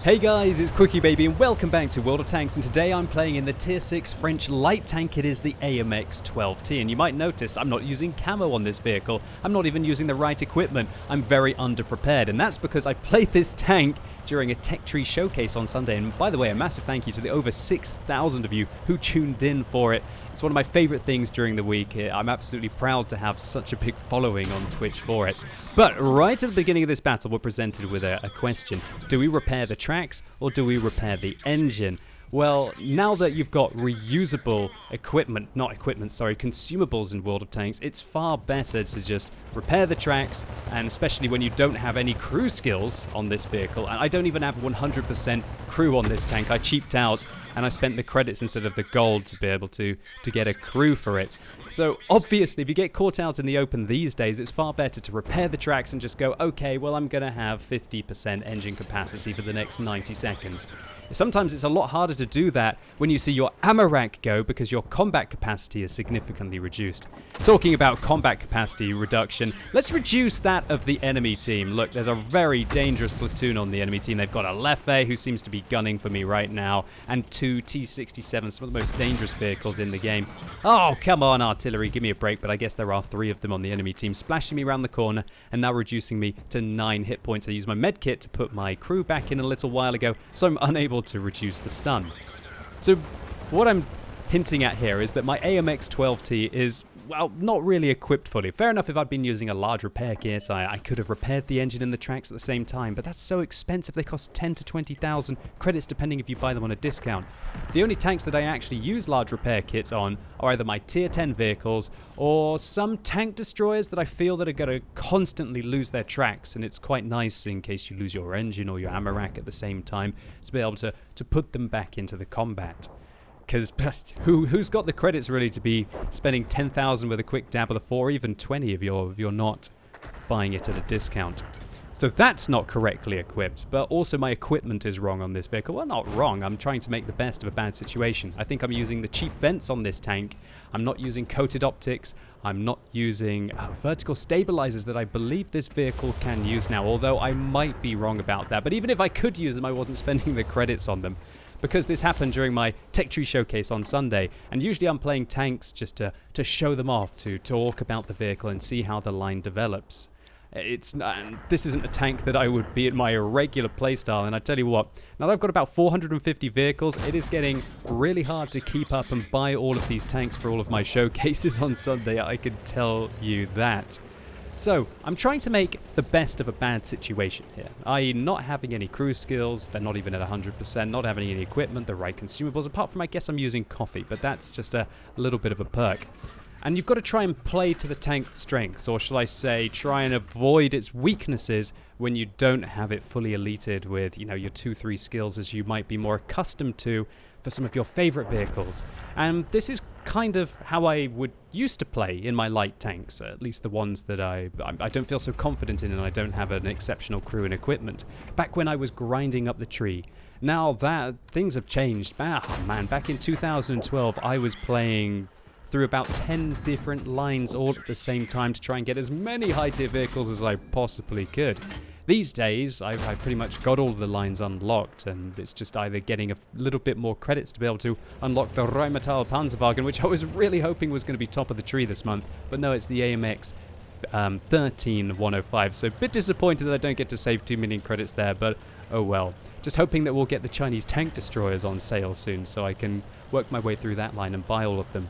Hey guys, it's QuickyBaby and welcome back to World of Tanks, and today I'm playing in the Tier 6 French light tank. It is the AMX 12T, and you might notice I'm not using camo on this vehicle. I'm not even using the right equipment. I'm very underprepared, and that's because I played this tank during a Tech Tree showcase on Sunday. And by the way, a massive thank you to the over 6,000 of you who tuned in for it. It's one of my favorite things during the week. I'm absolutely proud to have such a big following on Twitch for it. But right at the beginning of this battle, we're presented with a question. Do we repair the tracks or do we repair the engine? Well, now that you've got reusable consumables in World of Tanks, it's far better to just repair the tracks, and especially when you don't have any crew skills on this vehicle. And I don't even have 100% crew on this tank. I cheaped out and I spent the credits instead of the gold to be able to get a crew for it. So obviously, if you get caught out in the open these days, it's far better to repair the tracks and just go, okay, well, I'm going to have 50% engine capacity for the next 90 seconds. Sometimes it's a lot harder to do that when you see your ammo rack go because your combat capacity is significantly reduced. Talking about combat capacity reduction, let's reduce that of the enemy team. Look, there's a very dangerous platoon on the enemy team. They've got a Leffe who seems to be gunning for me right now, and two T-67s, some of the most dangerous vehicles in the game. Oh, come on, artillery, give me a break, but I guess there are 3 of them on the enemy team, splashing me around the corner and now reducing me to 9 hit points. I used my med kit to put my crew back in a little while ago, so I'm unable to reduce the stun. So what I'm hinting at here is that my AMX 12T is, well, not really equipped fully. Fair enough, if I'd been using a large repair kit, I could have repaired the engine and the tracks at the same time, but that's so expensive. They cost 10 to 20,000 credits depending if you buy them on a discount. The only tanks that I actually use large repair kits on are either my tier 10 vehicles or some tank destroyers that I feel that are going to constantly lose their tracks, and it's quite nice in case you lose your engine or your ammo rack at the same time to be able to put them back into the combat. Because who's got the credits really to be spending 10,000 with a quick dab of the 4, or even 20 if you're not buying it at a discount. So that's not correctly equipped, but also my equipment is wrong on this vehicle. Well, not wrong, I'm trying to make the best of a bad situation. I think I'm using the cheap vents on this tank. I'm not using coated optics. I'm not using vertical stabilizers that I believe this vehicle can use now, although I might be wrong about that. But even if I could use them, I wasn't spending the credits on them, because this happened during my Tech Tree showcase on Sunday, and usually I'm playing tanks just to show them off, to talk about the vehicle and see how the line develops. This isn't a tank that I would be in my regular playstyle, and I tell you what, now that I've got about 450 vehicles, it is getting really hard to keep up and buy all of these tanks for all of my showcases on Sunday, I can tell you that. So, I'm trying to make the best of a bad situation here, i.e. not having any crew skills, they're not even at 100%, not having any equipment, the right consumables, apart from I guess I'm using coffee, but that's just a little bit of a perk. And you've got to try and play to the tank's strengths, or shall I say, try and avoid its weaknesses when you don't have it fully elited with, you know, your 2-3 skills as you might be more accustomed to for some of your favorite vehicles. And this is kind of how I would used to play in my light tanks, at least the ones that I don't feel so confident in and I don't have an exceptional crew and equipment, back when I was grinding up the tree. Now that things have changed, back in 2012 I was playing through about 10 different lines all at the same time to try and get as many high-tier vehicles as I possibly could. These days, I've pretty much got all of the lines unlocked, and it's just either getting a little bit more credits to be able to unlock the Rheinmetall Panzerwagen, which I was really hoping was going to be top of the tree this month, but no, it's the AMX 13105, so a bit disappointed that I don't get to save 2 million credits there, but oh well. Just hoping that we'll get the Chinese tank destroyers on sale soon, so I can work my way through that line and buy all of them.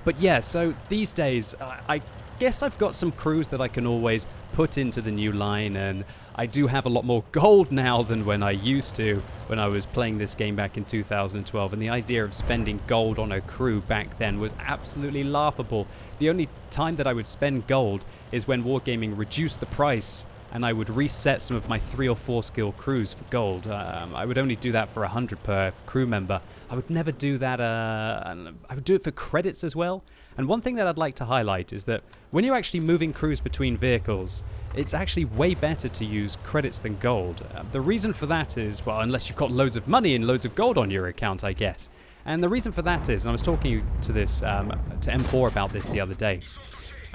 But yeah, so these days, I guess I've got some crews that I can always put into the new line, and I do have a lot more gold now than when I used to when I was playing this game back in 2012, and the idea of spending gold on a crew back then was absolutely laughable. The only time that I would spend gold is when Wargaming reduced the price and I would reset some of my 3 or 4 skill crews for gold. I would only do that for 100 per crew member. I would never do that, and I would do it for credits as well. And one thing that I'd like to highlight is that when you're actually moving crews between vehicles, it's actually way better to use credits than gold. The reason for that is, well, unless you've got loads of money and loads of gold on your account, I guess. And the reason for that is, and I was talking to M4 about this the other day,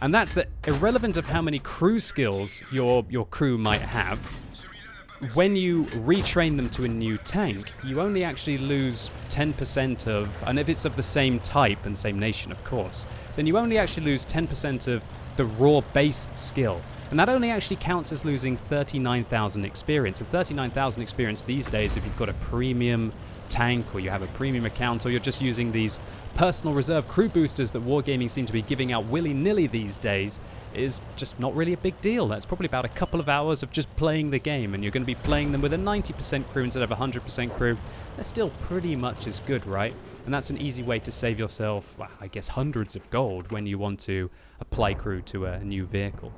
and that's that irrelevant of how many crew skills your crew might have, when you retrain them to a new tank, you only actually lose 10% of, and if it's of the same type and same nation, of course, then you only actually lose 10% of the raw base skill. And that only actually counts as losing 39,000 experience. And 39,000 experience these days, if you've got a premium tank or you have a premium account or you're just using these personal reserve crew boosters that Wargaming seem to be giving out willy-nilly these days, is just not really a big deal. That's probably about a couple of hours of just playing the game, and you're going to be playing them with a 90% crew instead of a 100% crew. They're still pretty much as good, right? And that's an easy way to save yourself, well, I guess, hundreds of gold when you want to apply crew to a new vehicle.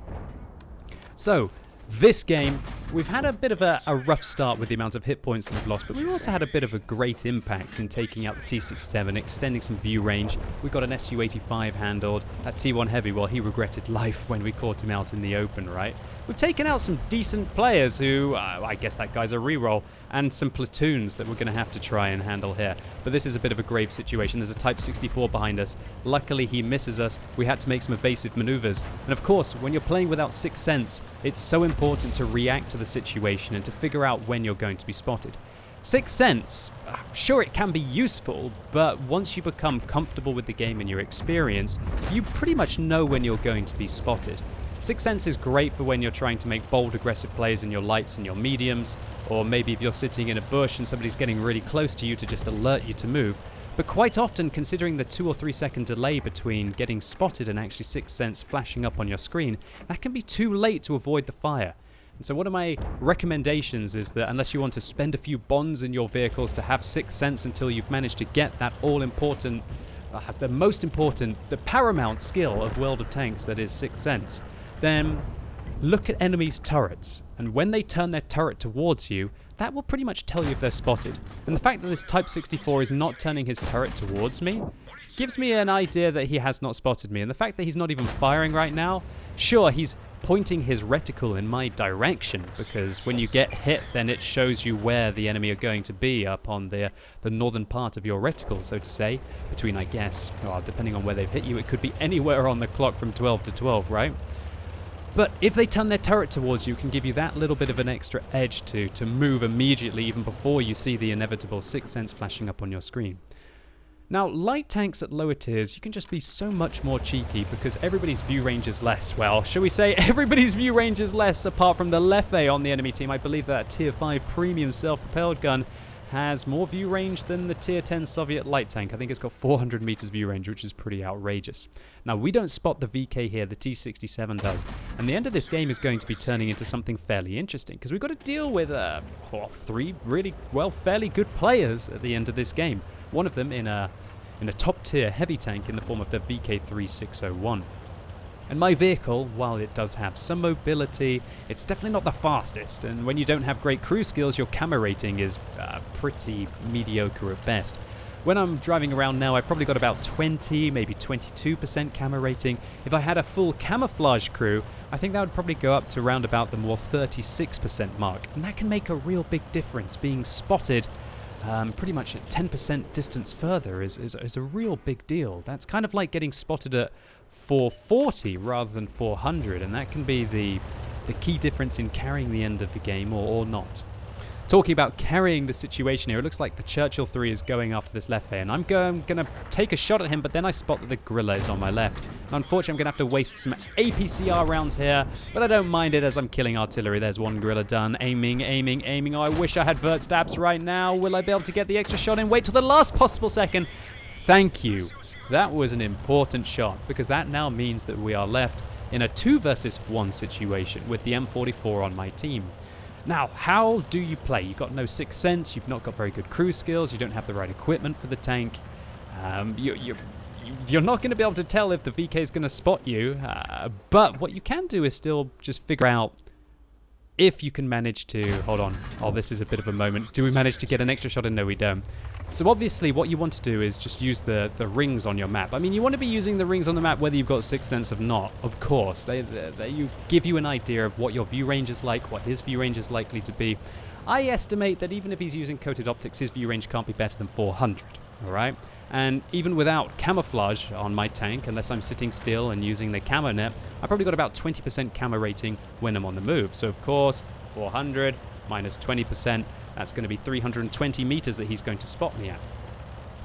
So, this game, we've had a bit of a rough start with the amount of hit points that we've lost, but we've also had a bit of a great impact in taking out the T-67, extending some view range. We got an Su-85 handled. That T-1 Heavy, well, he regretted life when we caught him out in the open, right? We've taken out some decent players who, I guess that guy's a reroll, and some platoons that we're going to have to try and handle here. But this is a bit of a grave situation. There's a Type 64 behind us. Luckily, he misses us. We had to make some evasive maneuvers. And of course, when you're playing without Sixth Sense, it's so important to react to the situation and to figure out when you're going to be spotted. Sixth Sense, sure, it can be useful, but once you become comfortable with the game and you're experienced, you pretty much know when you're going to be spotted. Sixth Sense is great for when you're trying to make bold, aggressive plays in your lights and your mediums, or maybe if you're sitting in a bush and somebody's getting really close to you to just alert you to move. But quite often, considering the 2 or 3 second delay between getting spotted and actually Sixth Sense flashing up on your screen, that can be too late to avoid the fire. And so one of my recommendations is that unless you want to spend a few bonds in your vehicles to have Sixth Sense until you've managed to get that all-important, the most important, the paramount skill of World of Tanks, that is Sixth Sense, then look at enemies' turrets, and when they turn their turret towards you, that will pretty much tell you if they're spotted. And the fact that this Type 64 is not turning his turret towards me gives me an idea that he has not spotted me. And the fact that he's not even firing right now, sure, he's pointing his reticle in my direction, because when you get hit, then it shows you where the enemy are going to be up on the northern part of your reticle, so to say, between, I guess, well, depending on where they've hit you, it could be anywhere on the clock from 12 to 12, right? But if they turn their turret towards you, it can give you that little bit of an extra edge to move immediately, even before you see the inevitable Sixth Sense flashing up on your screen. Now, light tanks at lower tiers, you can just be so much more cheeky because everybody's view range is less. Well, shall we say everybody's view range is less apart from the Leffe on the enemy team. I believe that Tier 5 premium self-propelled gun has more view range than the Tier 10 Soviet light tank. I think it's got 400 meters view range, which is pretty outrageous. Now, we don't spot the VK here, the T-67 does. And the end of this game is going to be turning into something fairly interesting, because we've got to deal with 3 really, well, fairly good players at the end of this game. One of them in a top-tier heavy tank in the form of the VK3601. And my vehicle, while it does have some mobility, it's definitely not the fastest, and when you don't have great crew skills, your camo rating is pretty mediocre at best. When I'm driving around now, I've probably got about 20, maybe 22% camo rating. If I had a full camouflage crew, I think that would probably go up to around about the more 36% mark, and that can make a real big difference. Being spotted pretty much at 10% distance further is a real big deal. That's kind of like getting spotted at 440 rather than 400, and that can be the key difference in carrying the end of the game or not. Talking about carrying the situation here, it looks like the Churchill 3 is going after this Leffe, and I'm going to take a shot at him, but then I spot that the Gorilla is on my left. And unfortunately, I'm going to have to waste some APCR rounds here, but I don't mind it as I'm killing artillery. There's one Gorilla done. Aiming. Oh, I wish I had vert stabs right now. Will I be able to get the extra shot in? Wait till the last possible second. Thank you. That was an important shot, because that now means that we are left in a 2 versus 1 situation with the M44 on my team. Now, how do you play? You've got no Sixth Sense, you've not got very good crew skills, you don't have the right equipment for the tank. You're not going to be able to tell if the VK is going to spot you, but what you can do is still just figure out if you can manage to... Hold on. Oh, this is a bit of a moment. Do we manage to get an extra shot in? No, we don't. So obviously what you want to do is just use the rings on your map. I mean, you want to be using the rings on the map whether you've got Sixth Sense or not, of course. They give you an idea of what your view range is like, what his view range is likely to be. I estimate that even if he's using coated optics, his view range can't be better than 400, all right? And even without camouflage on my tank, unless I'm sitting still and using the camo net, I probably got about 20% camo rating when I'm on the move. So of course, 400, minus 20%. That's going to be 320 meters that he's going to spot me at.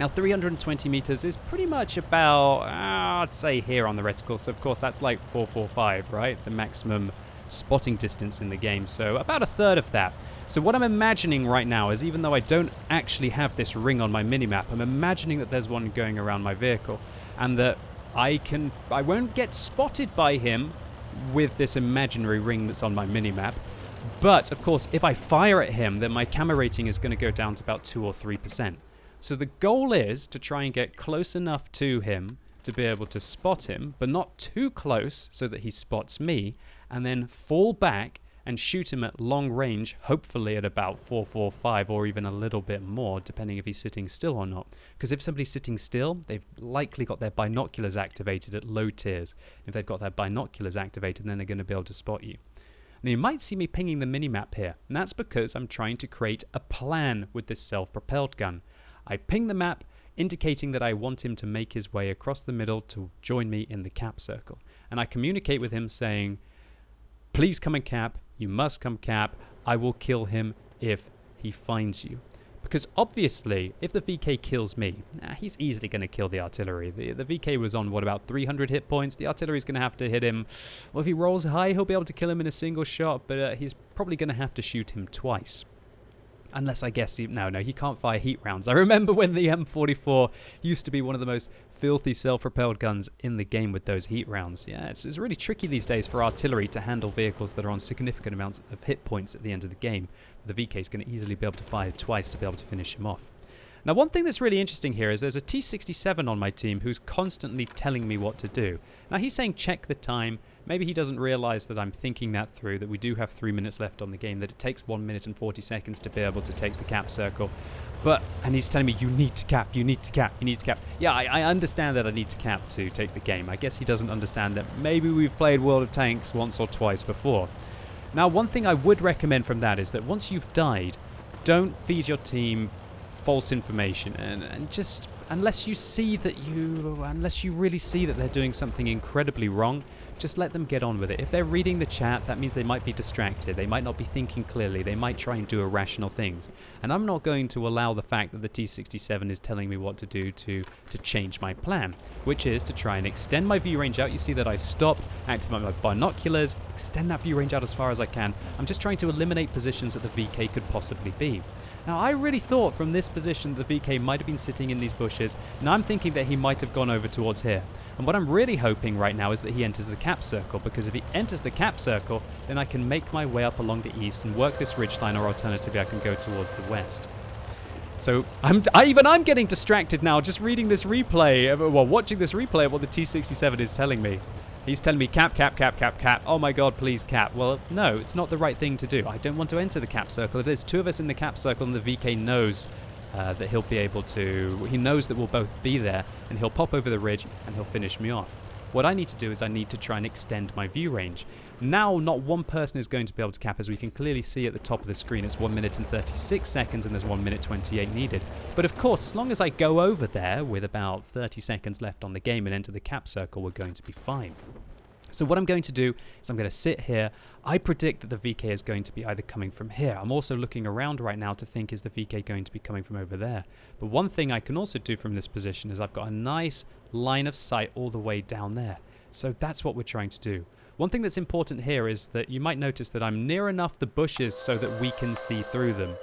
Now, 320 meters is pretty much about, I'd say here on the reticle. So, of course, that's like 445, right? The maximum spotting distance in the game. So, about a third of that. So, what I'm imagining right now is, even though I don't actually have this ring on my minimap, I'm imagining that there's one going around my vehicle, and that I won't get spotted by him with this imaginary ring that's on my minimap. But, of course, if I fire at him, then my camera rating is going to go down to about 2 or 3%. So the goal is to try and get close enough to him to be able to spot him, but not too close so that he spots me, and then fall back and shoot him at long range, hopefully at about 445 or even a little bit more, depending if he's sitting still or not. Because if somebody's sitting still, they've likely got their binoculars activated at low tiers. If they've got their binoculars activated, then they're going to be able to spot you. Now, you might see me pinging the minimap here, and that's because I'm trying to create a plan with this self-propelled gun. I ping the map, indicating that I want him to make his way across the middle to join me in the cap circle. And I communicate with him saying, please come and cap, you must come cap, I will kill him if he finds you. Because obviously, if the VK kills me, he's easily going to kill the artillery. The VK was on, what, about 300 hit points? The artillery's going to have to hit him. Well, if he rolls high, he'll be able to kill him in a single shot, but he's probably going to have to shoot him twice. Unless, I guess, no, he can't fire heat rounds. I remember when the M44 used to be one of the most filthy self-propelled guns in the game with those heat rounds. Yeah, it's really tricky these days for artillery to handle vehicles that are on significant amounts of hit points at the end of the game. The VK is going to easily be able to fire twice to be able to finish him off. Now, one thing that's really interesting here is there's a T-67 on my team who's constantly telling me what to do. Now, he's saying check the time. Maybe he doesn't realize that I'm thinking that through, that we do have 3 minutes left on the game, that it takes 1 minute and 40 seconds to be able to take the cap circle. And he's telling me, you need to cap, you need to cap, you need to cap. Yeah, I understand that I need to cap to take the game. I guess he doesn't understand that maybe we've played World of Tanks once or twice before. Now, one thing I would recommend from that is that once you've died, don't feed your team false information, and just unless you really see that they're doing something incredibly wrong, just let them get on with it. If they're reading the chat, that means they might be distracted, they might not be thinking clearly, they might try and do irrational things. And I'm not going to allow the fact that the T-67 is telling me what to do to change my plan, which is to try and extend my view range out. You see that I stop, activate my binoculars, extend that view range out as far as I can. I'm just trying to eliminate positions that the VK could possibly be. Now, I really thought from this position the VK might have been sitting in these bushes. Now I'm thinking that he might have gone over towards here. And what I'm really hoping right now is that he enters the cap circle, because if he enters the cap circle, then I can make my way up along the east and work this ridgeline, or alternatively I can go towards the west. So I'm getting distracted now just reading this replay, well, watching this replay of what the T-67 is telling me. He's telling me cap, cap, cap, cap, cap. Oh my god, please cap. Well, no, it's not the right thing to do. I don't want to enter the cap circle. If there's two of us in the cap circle and the VK knows that he'll be able to... He knows that we'll both be there, and he'll pop over the ridge and he'll finish me off. What I need to do is I need to try and extend my view range. Now, not one person is going to be able to cap, as we can clearly see at the top of the screen. It's 1 minute and 36 seconds, and there's 1 minute 28 needed. But of course, as long as I go over there with about 30 seconds left on the game and enter the cap circle, we're going to be fine. So what I'm going to do is I'm going to sit here. I predict that the VK is going to be either coming from here. I'm also looking around right now to think, is the VK going to be coming from over there? But one thing I can also do from this position is I've got a nice line of sight all the way down there. So that's what we're trying to do. One thing that's important here is that you might notice that I'm near enough the bushes so that we can see through them.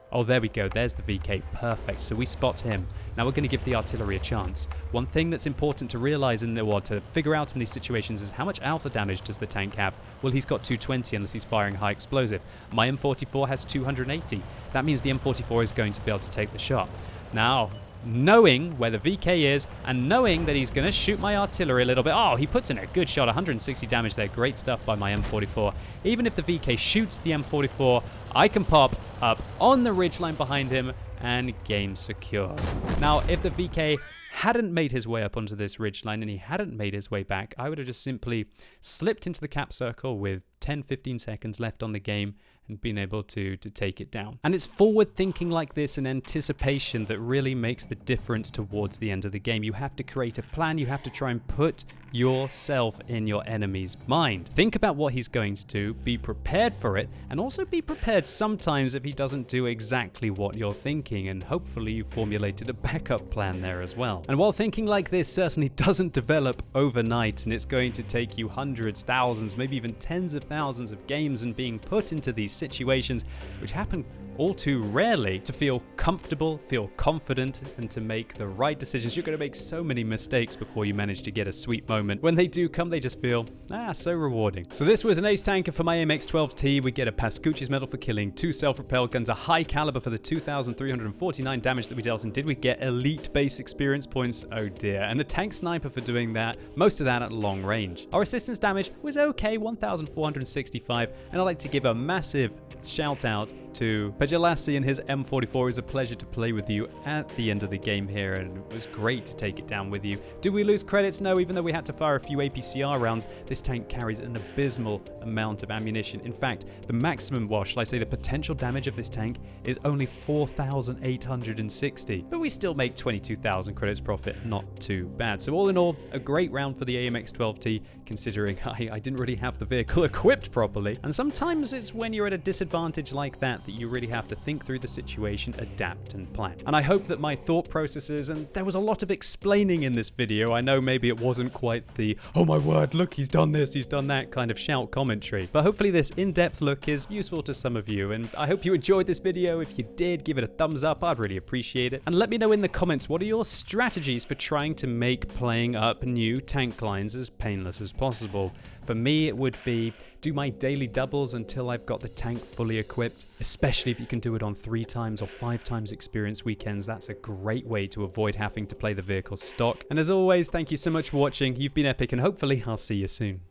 Oh, there we go. There's the VK. Perfect. So we spot him. Now we're going to give the artillery a chance. One thing that's important to realize to figure out in these situations is how much alpha damage does the tank have? Well, he's got 220 unless he's firing high explosive. My M44 has 280. That means the M44 is going to be able to take the shot. Now, knowing where the VK is and knowing that he's going to shoot my artillery a little bit. Oh, he puts in a good shot, 160 damage there. Great stuff by my M44. Even if the VK shoots the M44, I can pop up on the ridgeline behind him and game secured. Now, if the VK hadn't made his way up onto this ridgeline and he hadn't made his way back, I would have just simply slipped into the cap circle with 10-15 seconds left on the game and being able to take it down. And it's forward thinking like this and anticipation that really makes the difference towards the end of the game. You have to create a plan. You have to try and put yourself in your enemy's mind. Think about what he's going to do, be prepared for it, and also be prepared sometimes if he doesn't do exactly what you're thinking, and hopefully you formulated a backup plan there as well. And while thinking like this certainly doesn't develop overnight, and it's going to take you hundreds, thousands, maybe even tens of thousands of games and being put into these situations, which happen all too rarely, to feel comfortable, feel confident, and to make the right decisions. You're going to make so many mistakes before you manage to get a sweet moment. When they do come, they just feel, so rewarding. So this was an ace tanker for my AMX-12T. We get a Pascucci's medal for killing 2 self-propelled guns, a high caliber for the 2,349 damage that we dealt, and did we get elite base experience points? Oh dear. And a tank sniper for doing that, most of that at long range. Our assistance damage was okay, 1,465, and I'd like to give a massive shout out to Pejalassi and his M44. It was a pleasure to play with you at the end of the game here, and it was great to take it down with you. Do we lose credits? No, even though we had to fire a few APCR rounds, this tank carries an abysmal amount of ammunition. In fact, the maximum, well, shall I say the potential damage of this tank is only 4,860, but we still make 22,000 credits profit, not too bad. So all in all, a great round for the AMX-12T, considering I didn't really have the vehicle equipped properly. And sometimes it's when you're at a disadvantage like that you really have to think through the situation, adapt and plan. And I hope that my thought processes, and there was a lot of explaining in this video. I know maybe it wasn't quite the, oh my word, look, he's done this, he's done that kind of shout commentary. But hopefully this in-depth look is useful to some of you, and I hope you enjoyed this video. If you did, give it a thumbs up, I'd really appreciate it. And let me know in the comments, what are your strategies for trying to make playing up new tank lines as painless as possible? For me, it would be do my daily doubles until I've got the tank fully equipped, especially if you can do it on 3 times or 5 times experience weekends. That's a great way to avoid having to play the vehicle stock. And as always, thank you so much for watching. You've been epic, and hopefully I'll see you soon.